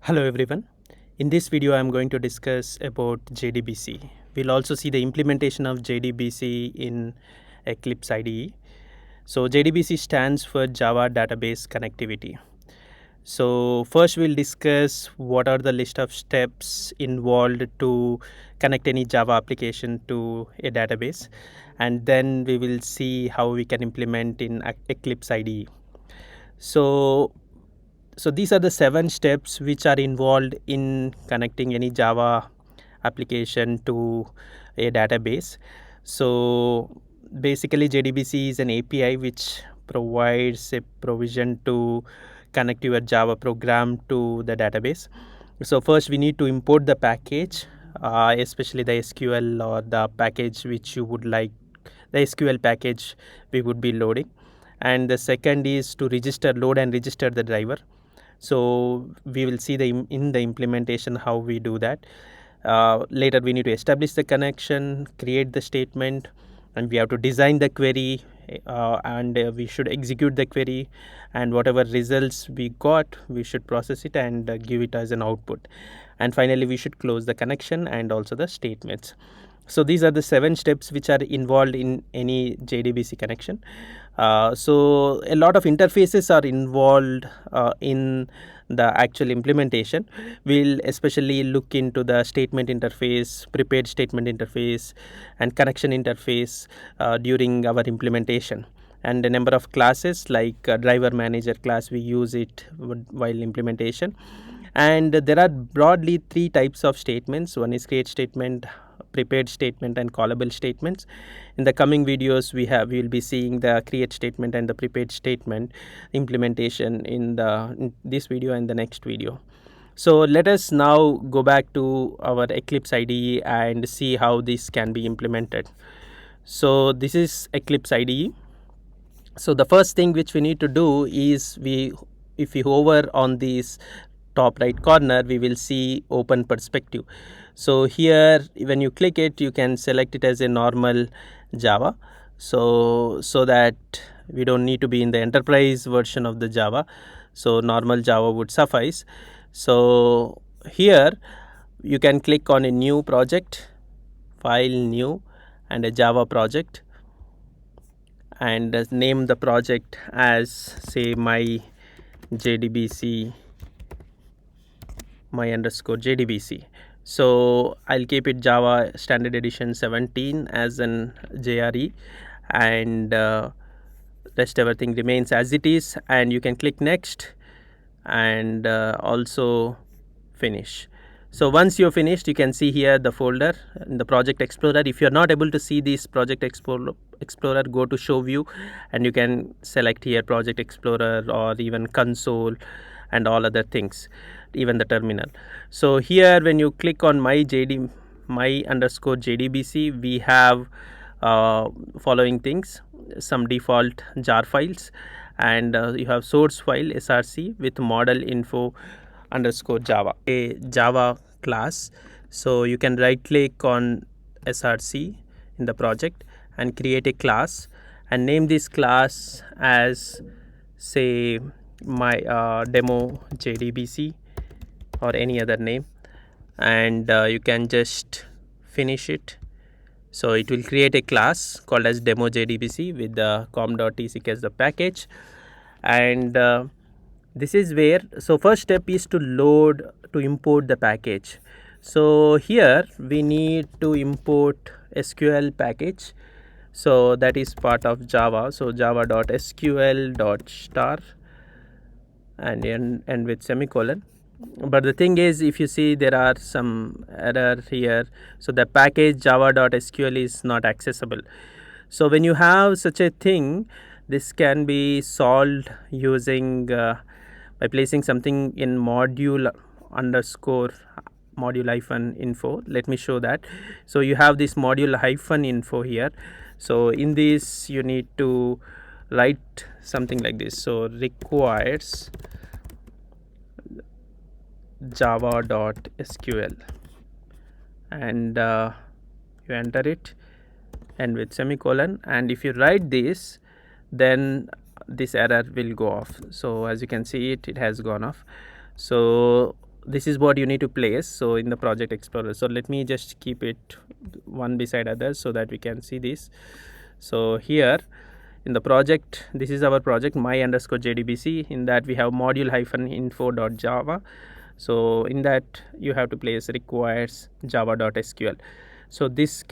Hello everyone. In this video I am going to discuss about JDBC. We'll also see the implementation of JDBC in Eclipse IDE. So JDBC stands for Java Database Connectivity. So first we'll discuss what are the list of steps involved to connect any Java application to a database, and then we will see how we can implement in Eclipse IDE. So these are the 7 steps which are involved in connecting any Java application to a database. So basically JDBC is an API which provides a provision to connect your Java program to the database. So first we need to import the package, especially the SQL or the package which you would like, the SQL package we would be loading. And the second is to load and register the driver. So we will see in the implementation how we do that. Later we need to establish the connection, create the statement, and we have to design the query, and we should execute the query, and whatever results we got we should process it and give it as an output, and finally we should close the connection and also the statements. So these are the 7 steps which are involved in any JDBC connection. So a lot of interfaces are involved in the actual implementation. We'll especially look into the statement interface, prepared statement interface, and connection interface during our implementation. And a number of classes like driver manager class, we use it while implementation. And there are broadly 3 types of statements. One is create statement, prepared statement, and callable statements. In the coming videos we will be seeing the create statement and the prepared statement implementation in this video and the next video. So let us now go back to our Eclipse IDE and see how this can be implemented. So this is Eclipse IDE. So the first thing which we need to do is if we hover on this top right corner, we will see open perspective. So here when you click it, you can select it as a normal Java, so that we don't need to be in the enterprise version of the Java. So normal Java would suffice. So here you can click on a new project, file, new, and a Java project, and name the project as, say, my underscore JDBC. So I'll keep it Java Standard Edition 17 as an JRE, and rest everything remains as it is, and you can click next and also finish. So once you're finished, you can see here the folder in the project explorer. If you're not able to see this project explorer, go to show view and you can select here project explorer or even console and all other things, even the terminal. So here when you click on my underscore JDBC, we have following things: some default jar files, and you have source file src with model info underscore java, a Java class. So you can right click on src in the project and create a class and name this class as, say, my demo JDBC or any other name, and you can just finish it. So it will create a class called as demo JDBC with the com.tck as the package. And this is where, so first step is to import the package. So here we need to import SQL package, so that is part of Java. So java.sql.star and end with semicolon. But the thing is, if you see, there are some error here. So the package java.sql is not accessible. So when you have such a thing, this can be solved using by placing something in module hyphen info. Let me show that. So you have this module hyphen info here. So in this you need to write something like this. So requires java.sql, and you enter it and with semicolon, and if you write this, then this error will go off. So as you can see, it has gone off. So this is what you need to place so in the project explorer. So let me just keep it one beside others so that we can see this. So here in the project, this is our project my_JDBC. In that we have module-info.java. so in that you have to place requires java.sql. so this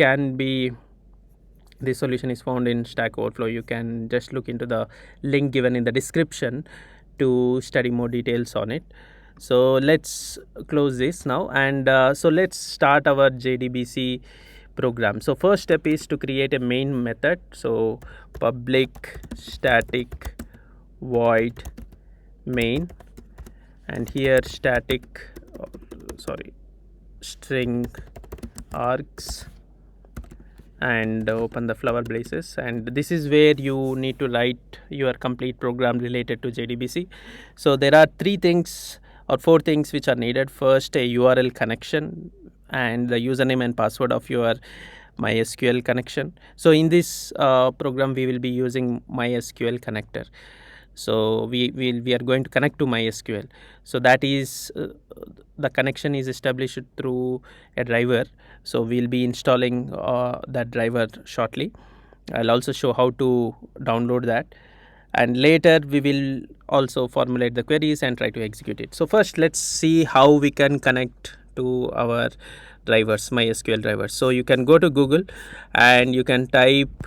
solution is found in Stack Overflow. You can just look into the link given in the description to study more details on it. So let's close this now, and so let's start our JDBC program. So first step is to create a main method. So public static void main, and here static string args, and open the flower braces, and this is where you need to write your complete program related to JDBC. So there are 3 things or 4 things which are needed. First, a URL connection and the username and password of your MySQL connection. So in this program we will be using MySQL connector. So we are going to connect to MySQL. So that is the connection is established through a driver. So we'll be installing that driver shortly. I'll also show how to download that, and later we will also formulate the queries and try to execute it. So first let's see how we can connect to our drivers, MySQL drivers. So you can go to Google and you can type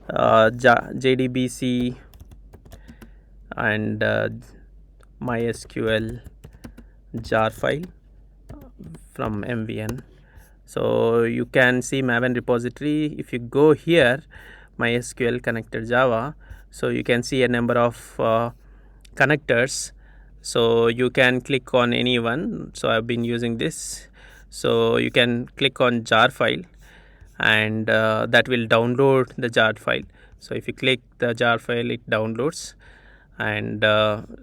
JDBC and MySQL jar file from MVN. So you can see Maven repository. If you go here, MySQL connector Java, so you can see a number of connectors. So you can click on any one. So I've been using this. So you can click on jar file, and that will download the jar file. So if you click the jar file, it downloads, and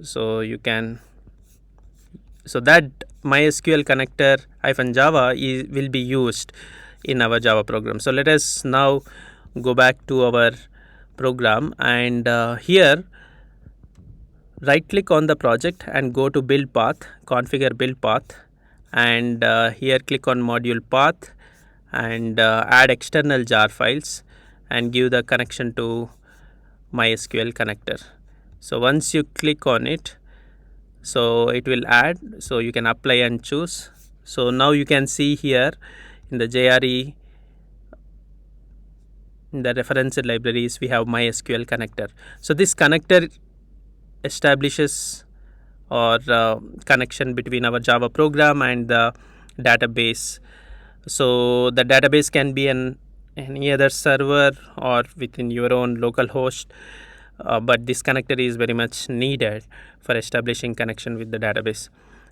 so you can, so that MySQL connector -java will be used in our Java program. So let us now go back to our program, and here right click on the project and go to build path, configure build path, and here click on module path and add external jar files and give the connection to MySQL connector. So once you click on it, so it will add, so you can apply and choose. So now you can see here in the JRE, in the referenced libraries, we have MySQL connector. So this connector establishes or connection between our Java program and the database. So the database can be any other server or within your own local host, but this connector is very much needed for establishing connection with the database.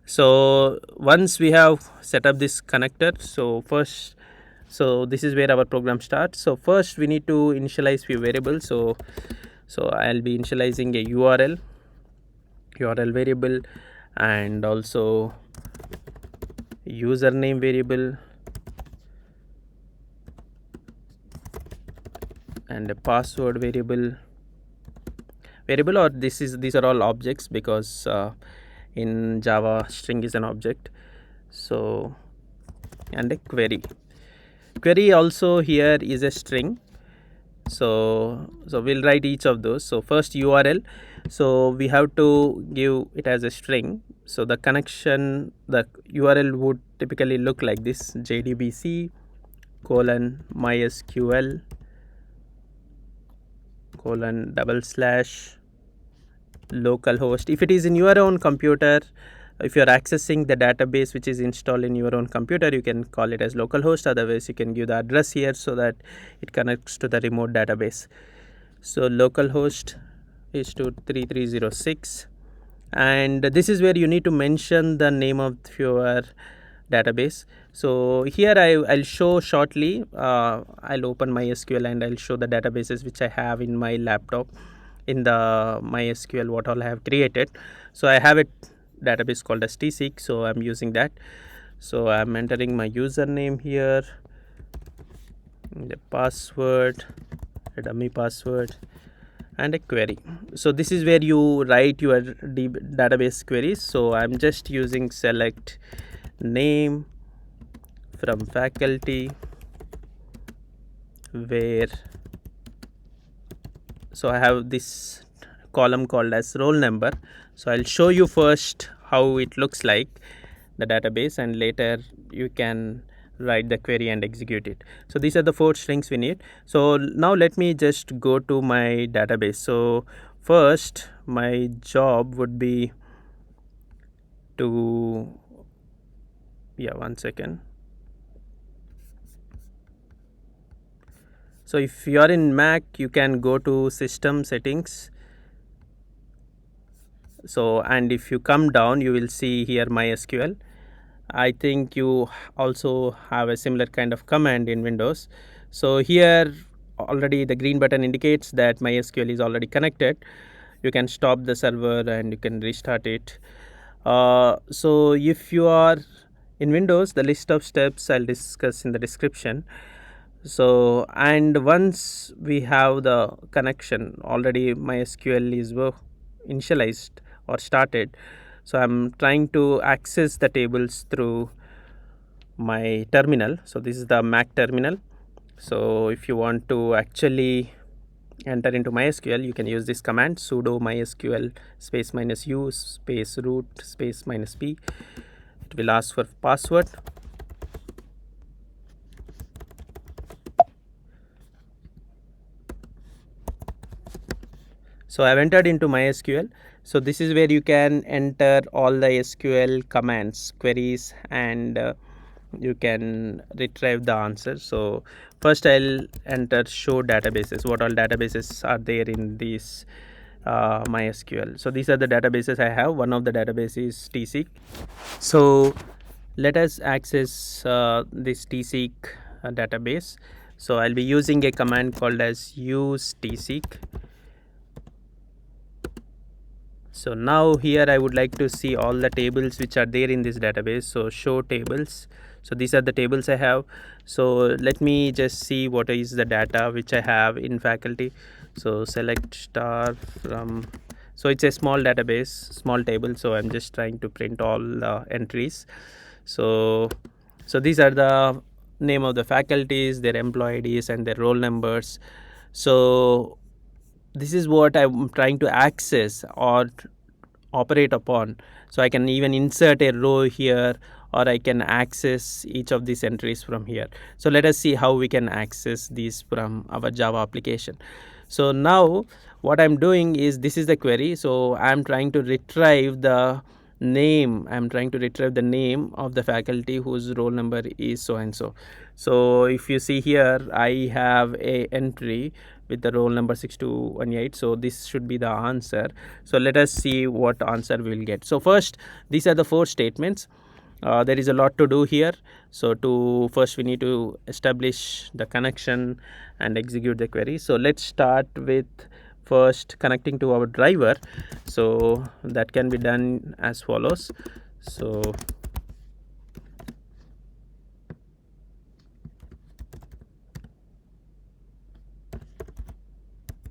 So once we have set up this connector, so this is where our program starts. So first we need to initialize few variables. So I'll be initializing a URL variable, and also username variable, and a password variable, or these are all objects, because in Java string is an object. So, and a query also here is a string. So we'll write each of those. So first URL, so we have to give it as a string. So the connection, the URL would typically look like this: JDBC : MySQL : localhost. If it is in your own computer, if you are accessing the database which is installed in your own computer, you can call it as localhost. Otherwise you can give the address here so that it connects to the remote database. So localhost is to 3306, and this is where you need to mention the name of your database. So here I'll show shortly. I'll open MySQL and I'll show the databases which I have in my laptop, in the MySQL what all I have created. So I have a database called as tseek, so I'm using that. So I'm entering my username here, the password, a dummy password, and a query. So this is where you write your database queries. So I'm just using select name from faculty, where so I have this column called as roll number. So I'll show you first how it looks like, the database, and later you can write the query and execute it. So these are the 4 strings we need. So now let me just go to my database. So first my job would be to, yeah, one second. So if you are in Mac, you can go to system settings. So and if you come down, you will see here MySQL. I think you also have a similar kind of command in Windows. So here already the green button indicates that MySQL is already connected. You can stop the server and you can restart it. So if you are in Windows, the list of steps I'll discuss in the description. So and once we have the connection, already MySQL is initialized or started. So I'm trying to access the tables through my terminal. So this is the Mac terminal. So if you want to actually enter into MySQL, you can use this command sudo mysql space -u space root space -p. It will ask for password. So I've entered into MySQL. So this is where you can enter all the SQL commands, queries, and you can retrieve the answer. So first I'll enter show databases. What all databases are there in this MySQL? So these are the databases I have. One of the databases is tseek. So let us access this tseek database. So I'll be using a command called as use tseek. So now here I would like to see all the tables which are there in this database. So show tables. So these are the tables I have. So let me just see what is the data which I have in faculty. So select star from, so it's a small database, small table. So I'm just trying to print all the entries. So these are the name of the faculties, their employee IDs and their roll numbers. So this is what I'm trying to access or operate upon. So I can even insert a row here, or I can access each of these entries from here. So let us see how we can access these from our Java application. So now what I'm doing is, this is the query. So I'm trying to retrieve the name. I'm trying to retrieve the name of the faculty whose roll number is so and so. So if you see here, I have a entry with the roll number 6218. So this should be the answer. So let us see what answer we'll get. So first, these are the 4 statements. There is a lot to do here. So first we need to establish the connection and execute the query. So let's start with first connecting to our driver. So that can be done as follows. So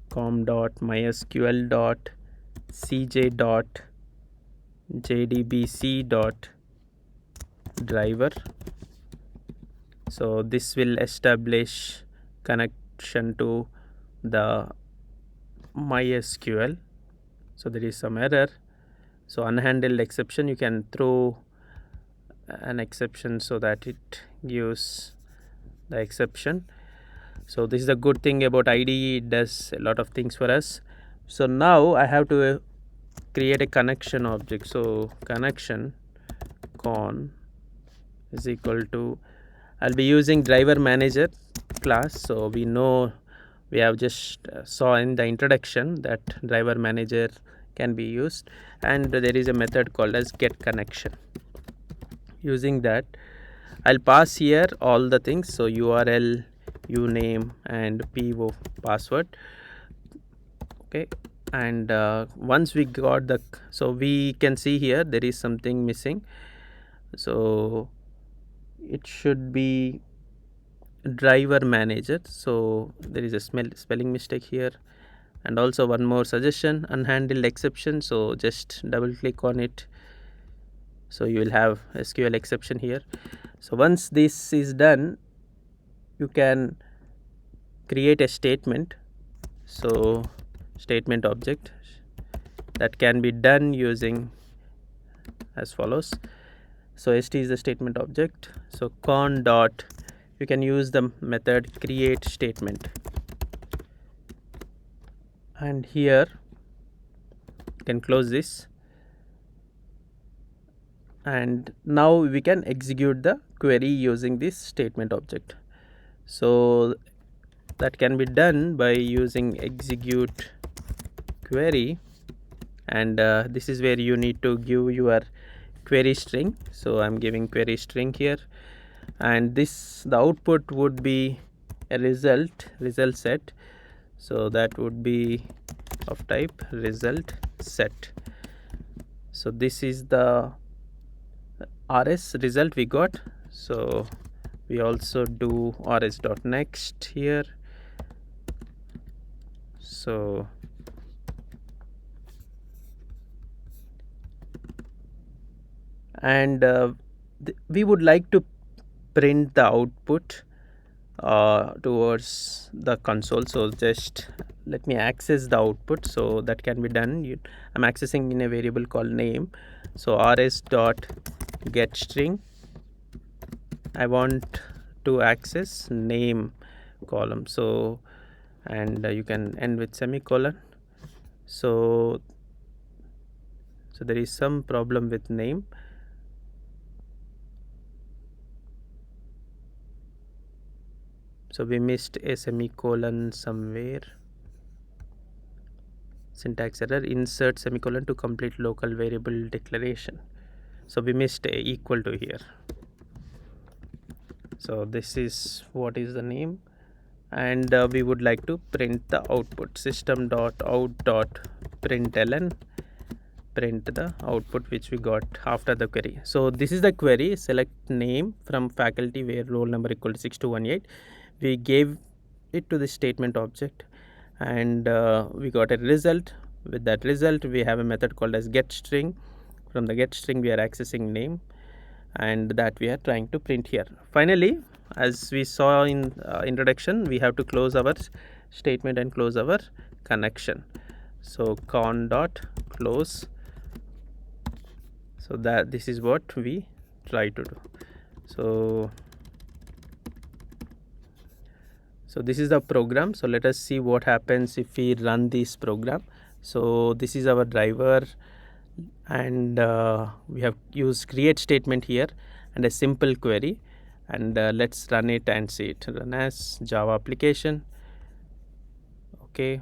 com.mysql.cj.jdbc.driver. So this will establish connection to the MySQL. So there is some error. So unhandled exception, you can throw an exception so that it gives the exception. So this is a good thing about IDE, it does a lot of things for us. So now I have to create a connection object. So connection con is equal to, I'll be using driver manager class. So we know, we have just saw in the introduction that driver manager can be used, and there is a method called as get connection. Using that, I'll pass here all the things. So URL, uname and PO password. Okay, and once we got the, so we can see here there is something missing. So it should be driver manager. So there is a spelling mistake here. And also one more suggestion, unhandled exception, so just double click on it, so you will have SQL exception here. So once this is done, you can create a statement, so statement object, that can be done using as follows. So st is the statement object, so con dot, you can use the method create statement, and here you can close this, and now we can execute the query using this statement object. So that can be done by using execute query, and this is where you need to give your query string. So I'm giving query string here, and this, the output would be a result set, so that would be of type result set. So this is the rs result we got. So we also do rs.next here. So and we would like to print the output towards the console. So just let me access the output, so that can be done. I'm accessing in a variable called name. So rs dot get string, I want to access name column, so and you can end with semicolon. So there is some problem with name. So we missed a semicolon somewhere. Syntax error, insert semicolon to complete local variable declaration. So we missed a equal to here. So this is what is the name, and we would like to print the output. System.out.println, print the output which we got after the query. So this is the query, select name from faculty where roll number equal to 6218. We gave it to the statement object, and we got a result. With that result, we have a method called as get string. From the get string, we are accessing name, and that we are trying to print here. Finally, as we saw in introduction, we have to close our statement and close our connection. So con dot close. So that this is what we try to do. So this is the program. So let us see what happens if we run this program. So this is our driver, and we have used create statement here and a simple query, and let's run it and see it. Run as Java application. Okay,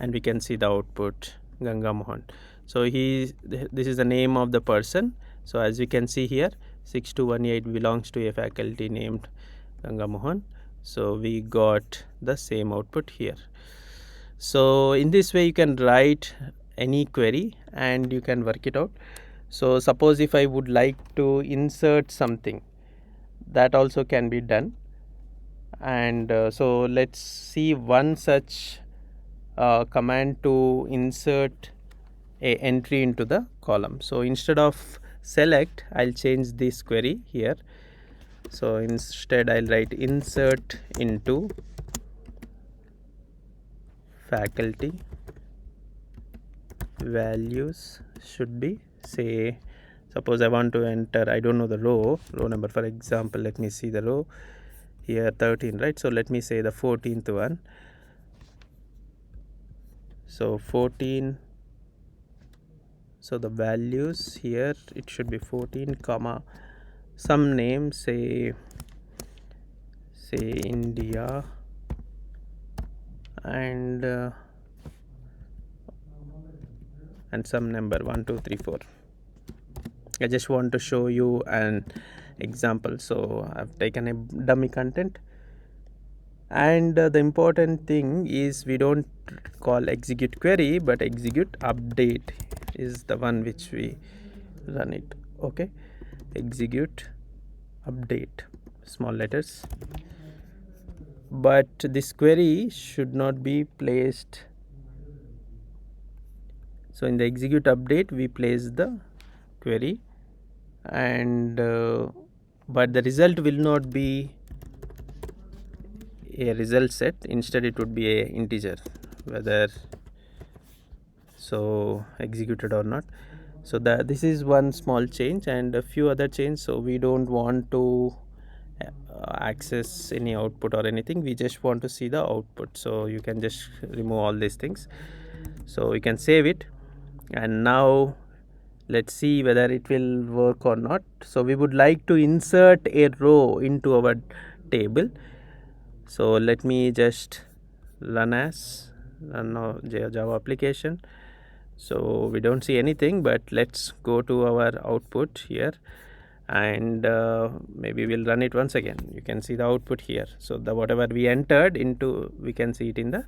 and we can see the output Ganga Mohan. So this is the name of the person. So as we can see here, 6218 belongs to a faculty named Ganga Mohan. So we got the same output here. So in this way you can write any query and you can work it out. So suppose if I would like to insert something, that also can be done. And so let's see one such command to insert a entry into the column. So instead of select, I'll change this query here. So instead I'll write insert into faculty values should be, say, suppose I want to enter, I don't know the row number, for example, let me see the row here, 13, right? So let me say the 14th one. So 14, so the values here, it should be 14 comma some name, say India, and some number 1 2 3 4. I just want to show you an example. So I've taken a dummy content, and the important thing is we don't call execute query, but execute update is the one which we run it. Okay, execute update, small letters. But this query should not be placed So in the execute update we place the query, and but the result will not be a result set, instead it would be a integer, whether so executed or not. So that this is one small change and a few other changes. So we don't want to access any output or anything, we just want to see the output. So you can just remove all these things. So we can save it, and now let's see whether it will work or not. So we would like to insert a row into our table. So let me just run Java application. So we don't see anything, but let's go to our output here, and maybe we'll run it once again. You can see the output here. So the whatever we entered into, we can see it in the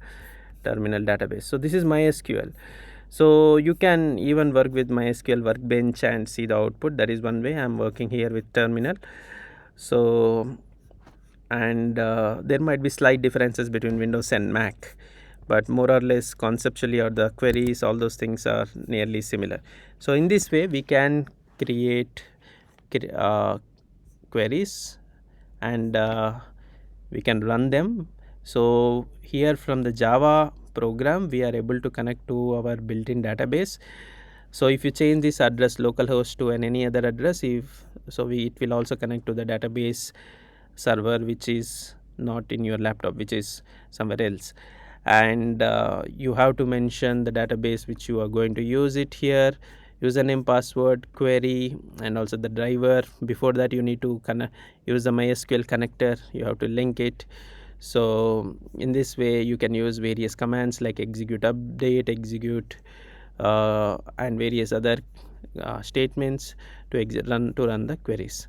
terminal database. So this is MySQL. So you can even work with MySQL workbench and see the output. That is one way. I'm working here with terminal. So and there might be slight differences between Windows and Mac, but more or less conceptually, or the queries, all those things are nearly similar. So in this way we can create queries, and we can run them. So here from the Java program we are able to connect to our built-in database. So if you change this address localhost to any other address, it will also connect to the database server, which is not in your laptop, which is somewhere else. And you have to mention the database which you are going to use it here, username, password, query, and also the driver. Before that you need to use the MySQL connector, you have to link it. So in this way you can use various commands like execute update, execute and various other statements to run the queries.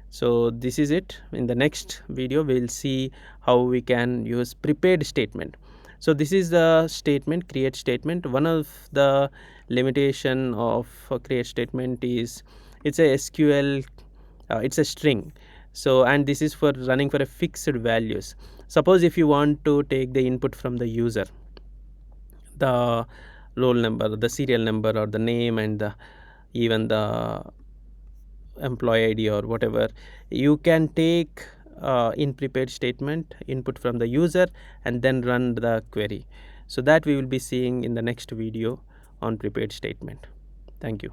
So this is it. In the next video we'll see how we can use prepared statement. So this is the statement, create statement. One of the limitation of a create statement is it's a SQL, it's a string. So and this is for running for a fixed values. Suppose if you want to take the input from the user, the roll number, the serial number, or the name, and even the employee ID or whatever, you can take in prepared statement input from the user and then run the query. So that we will be seeing in the next video on prepared statement. Thank you.